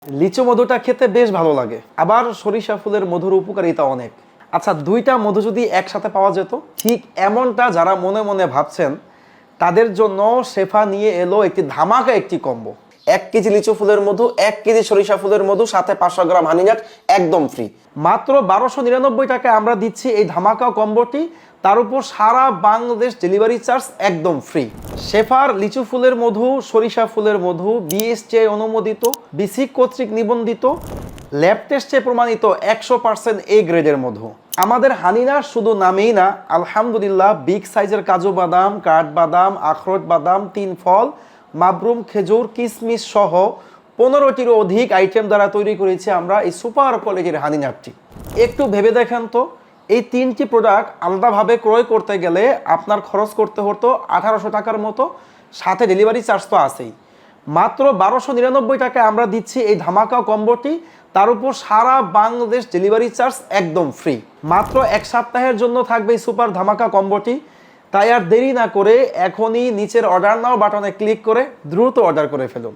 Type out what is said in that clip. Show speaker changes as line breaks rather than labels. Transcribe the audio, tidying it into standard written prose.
লিচু মধুটা খেতে বেশ ভালো লাগে, আবার সরিষা ফুলের মধুর উপকারিতা অনেক। আচ্ছা, দুইটা মধু যদি একসাথে পাওয়া যেত, ঠিক এমনটা যারা মনে মনে ভাবছেন তাদের জন্য শেফা নিয়ে এলো একটি ধামাকা একটি কম্বো।
1 কেজি লিচু ফুলের মধু, 1 কেজি সরিষা ফুলের মধু, সাথে 500 গ্রাম হানিনাট, একদম ফ্রি।
মাত্র 1299 টাকায় আমরা দিচ্ছি এই ধামাকা কম্বোটি, তার উপর সারা বাংলাদেশ ডেলিভারি চার্জ একদম ফ্রি। শেফার লিচু ফুলের মধু, সরিষা ফুলের মধু বিএসটিআই অনুমোদিত, বিসিক কর্তৃক নিবন্ধিত, ল্যাব টেস্টে প্রমাণিত 100% এ গ্রেডের মধু। আমাদের হানিনাট শুধু নামেই না, আলহামদুলিল্লাহ বিগ সাইজের কাজু বাদাম, কাঠবাদাম, আখরোট বাদাম, 3 ফল, মাবরুম, খেজুর, কিশমিশ সহ 15টিরও অধিক আইটেম দ্বারা তৈরি করেছি আমরা এই সুপার কোয়ালিটির হানিনাটটি। একটু ভেবে দেখেন তো, এই 3টি প্রোডাক্ট আলাদাভাবে ক্রয় করতে গেলে আপনার খরচ করতে হতো 1800 টাকার মতো, সাথে ডেলিভারি চার্জ তো আছেই। মাত্র 1299 টাকায় আমরা দিচ্ছি এই ধামাকা কম্বোটি, তার উপর সারা বাংলাদেশ ডেলিভারি চার্জ একদম ফ্রি। মাত্র 1 সপ্তাহের জন্য থাকবে এই সুপার ধামাকা কম্বোটি। তাই আর দেরি না করে এখনই নিচের অর্ডার নাও বাটনে ক্লিক করে দ্রুত অর্ডার করে ফেলুন।